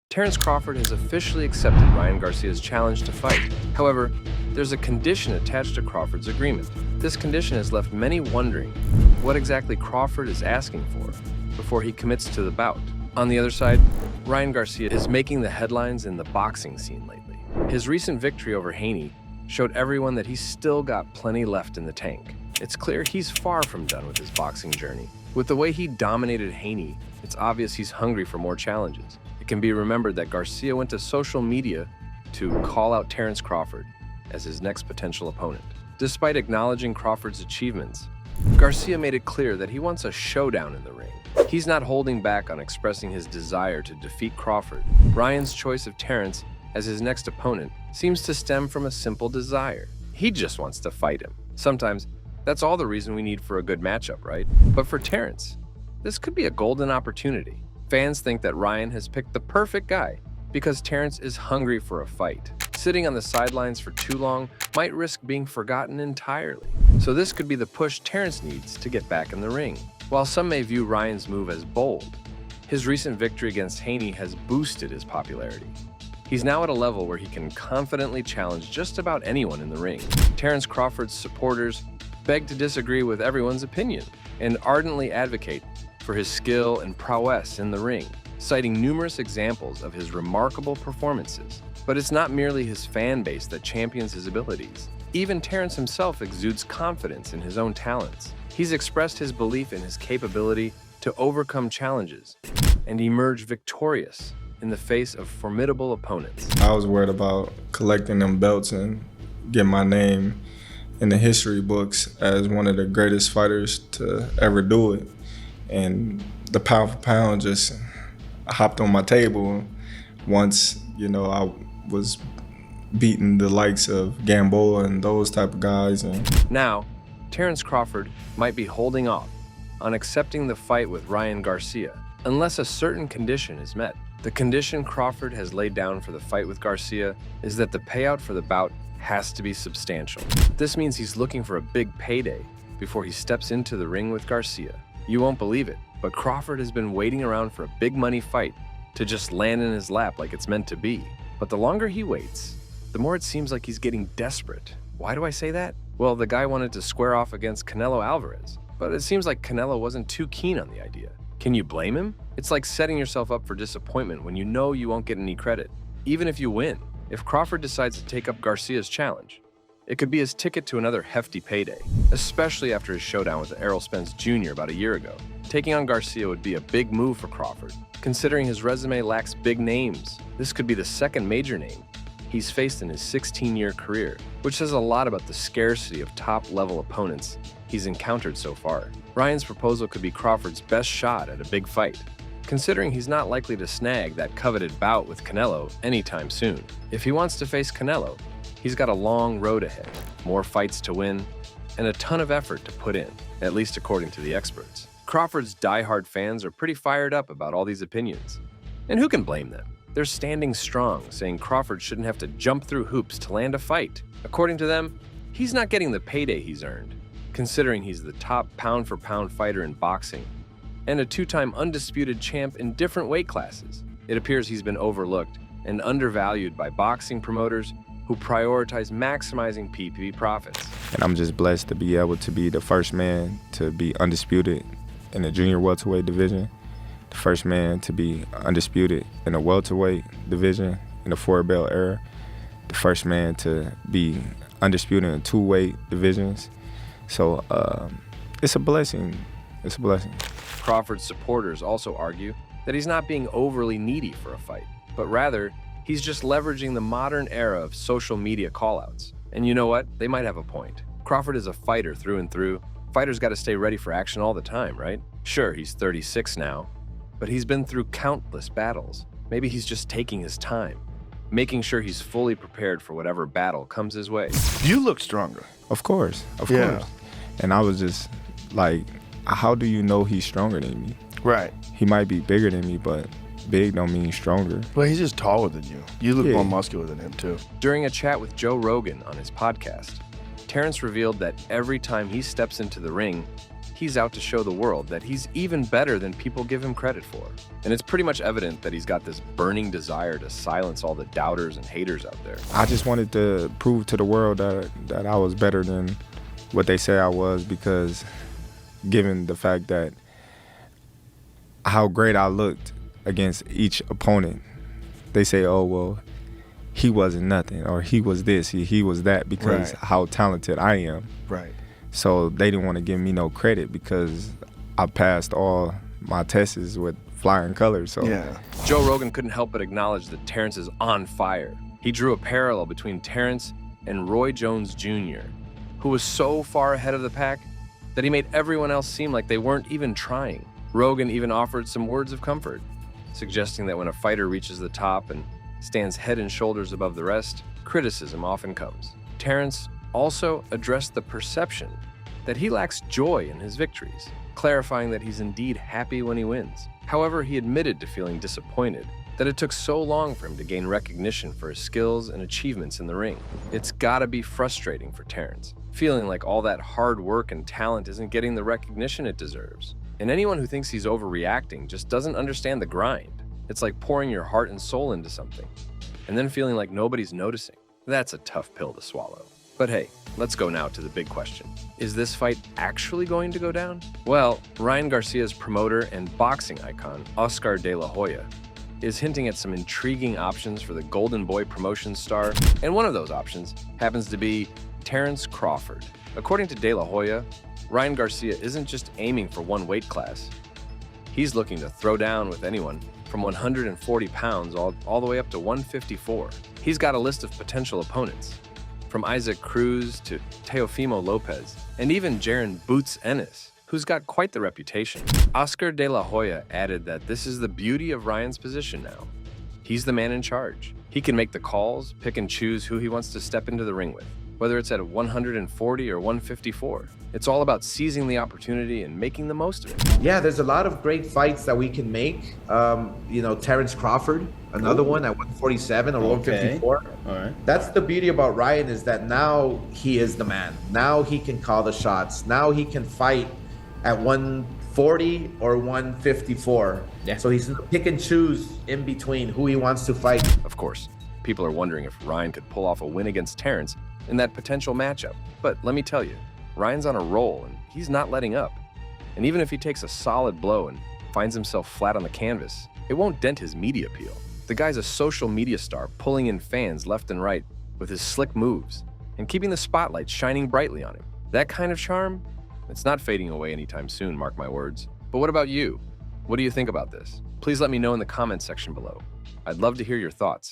Terence Crawford has officially accepted Ryan Garcia's challenge to fight. However, there's a condition attached to Crawford's agreement. This condition has left many wondering what exactly Crawford is asking for before he commits to the bout. On the other side, Ryan Garcia is making the headlines in the boxing scene lately. His recent victory over Haney showed everyone that he's still got plenty left in the tank. It's clear he's far from done with his boxing journey. With the way he dominated Haney, it's obvious he's hungry for more challenges. It can be remembered that Garcia went to social media to call out Terence Crawford as his next potential opponent. Despite acknowledging Crawford's achievements, Garcia made it clear that he wants a showdown in the ring. He's not holding back on expressing his desire to defeat Crawford. Ryan's choice of Terence as his next opponent seems to stem from a simple desire. He just wants to fight him. Sometimes, that's all the reason we need for a good matchup, right? But for Terence, this could be a golden opportunity. Fans think that Ryan has picked the perfect guy because Terence is hungry for a fight. Sitting on the sidelines for too long might risk being forgotten entirely. So this could be the push Terence needs to get back in the ring. While some may view Ryan's move as bold, his recent victory against Haney has boosted his popularity. He's now at a level where he can confidently challenge just about anyone in the ring. Terence Crawford's supporters beg to disagree with everyone's opinion and ardently advocate for his skill and prowess in the ring, citing numerous examples of his remarkable performances. But it's not merely his fan base that champions his abilities. Even Terence himself exudes confidence in his own talents. He's expressed his belief in his capability to overcome challenges and emerge victorious in the face of formidable opponents. I was worried about collecting them belts and getting my name in the history books as one of the greatest fighters to ever do it. And the pound for pound just hopped on my table once, I was beating the likes of Gamboa and those type of guys. And now, Terence Crawford might be holding off on accepting the fight with Ryan Garcia unless a certain condition is met. The condition Crawford has laid down for the fight with Garcia is that the payout for the bout has to be substantial. This means he's looking for a big payday before he steps into the ring with Garcia. You won't believe it, but Crawford has been waiting around for a big money fight to just land in his lap like it's meant to be. But the longer he waits, the more it seems like he's getting desperate. Why do I say that? Well, the guy wanted to square off against Canelo Alvarez, but it seems like Canelo wasn't too keen on the idea. Can you blame him? It's like setting yourself up for disappointment when you know you won't get any credit, even if you win. If Crawford decides to take up Garcia's challenge, it could be his ticket to another hefty payday, especially after his showdown with Errol Spence Jr. about a year ago. Taking on Garcia would be a big move for Crawford. Considering his resume lacks big names, this could be the second major name he's faced in his 16-year career, which says a lot about the scarcity of top-level opponents he's encountered so far. Ryan's proposal could be Crawford's best shot at a big fight, considering he's not likely to snag that coveted bout with Canelo anytime soon. If he wants to face Canelo, he's got a long road ahead, more fights to win, and a ton of effort to put in, at least according to the experts. Crawford's diehard fans are pretty fired up about all these opinions. And who can blame them? They're standing strong, saying Crawford shouldn't have to jump through hoops to land a fight. According to them, he's not getting the payday he's earned, considering he's the top pound-for-pound fighter in boxing and a two-time undisputed champ in different weight classes. It appears he's been overlooked and undervalued by boxing promoters who prioritize maximizing PPV profits. And I'm just blessed to be able to be the first man to be undisputed in the junior welterweight division, the first man to be undisputed in the welterweight division in the four-belt era, the first man to be undisputed in two-weight divisions. So it's a blessing. It's a blessing. Crawford's supporters also argue that he's not being overly needy for a fight, but rather, he's just leveraging the modern era of social media callouts. And you know what? They might have a point. Crawford is a fighter through and through. Fighters got to stay ready for action all the time, right? Sure, he's 36 now, but he's been through countless battles. Maybe he's just taking his time, making sure he's fully prepared for whatever battle comes his way. You look stronger. Of course. And I was just like, how do you know he's stronger than me? Right. He might be bigger than me, but big don't mean stronger. Well, he's just taller than you. You look more muscular than him, too. During a chat with Joe Rogan on his podcast, Terence revealed that every time he steps into the ring, he's out to show the world that he's even better than people give him credit for. And it's pretty much evident that he's got this burning desire to silence all the doubters and haters out there. I just wanted to prove to the world that I was better than what they say I was, because given the fact that how great I looked against each opponent, they say, oh, well, he wasn't nothing, or he was this, he was that, because how talented I am. Right. So they didn't want to give me no credit because I passed all my tests with flying colors. So Yeah. Joe Rogan couldn't help but acknowledge that Terence is on fire. He drew a parallel between Terence and Roy Jones Jr., who was so far ahead of the pack that he made everyone else seem like they weren't even trying. Rogan even offered some words of comfort, suggesting that when a fighter reaches the top and stands head and shoulders above the rest, criticism often comes. Terence also addressed the perception that he lacks joy in his victories, clarifying that he's indeed happy when he wins. However, he admitted to feeling disappointed that it took so long for him to gain recognition for his skills and achievements in the ring. It's gotta be frustrating for Terence, feeling like all that hard work and talent isn't getting the recognition it deserves. And anyone who thinks he's overreacting just doesn't understand the grind. It's like pouring your heart and soul into something, and then feeling like nobody's noticing. That's a tough pill to swallow. But hey, let's go now to the big question. Is this fight actually going to go down? Well, Ryan Garcia's promoter and boxing icon, Oscar De La Hoya, is hinting at some intriguing options for the Golden Boy Promotions star, and one of those options happens to be Terence Crawford. According to De La Hoya, Ryan Garcia isn't just aiming for one weight class. He's looking to throw down with anyone from 140 pounds all the way up to 154. He's got a list of potential opponents, from Isaac Cruz to Teofimo Lopez, and even Jaron Boots Ennis, who's got quite the reputation. Oscar De La Hoya added that this is the beauty of Ryan's position now. He's the man in charge. He can make the calls, pick and choose who he wants to step into the ring with, whether it's at 140 or 154. It's all about seizing the opportunity and making the most of it. Yeah, there's a lot of great fights that we can make. Terence Crawford, another one at 147 or 154. All right. That's the beauty about Ryan, is that now he is the man. Now he can call the shots. Now he can fight at 140 or 154. Yeah. So he's gonna pick and choose in between who he wants to fight. Of course, people are wondering if Ryan could pull off a win against Terence in that potential matchup. But let me tell you, Ryan's on a roll and he's not letting up. And even if he takes a solid blow and finds himself flat on the canvas, it won't dent his media appeal. The guy's a social media star, pulling in fans left and right with his slick moves and keeping the spotlight shining brightly on him. That kind of charm, it's not fading away anytime soon, mark my words. But what about you? What do you think about this? Please let me know in the comments section below. I'd love to hear your thoughts.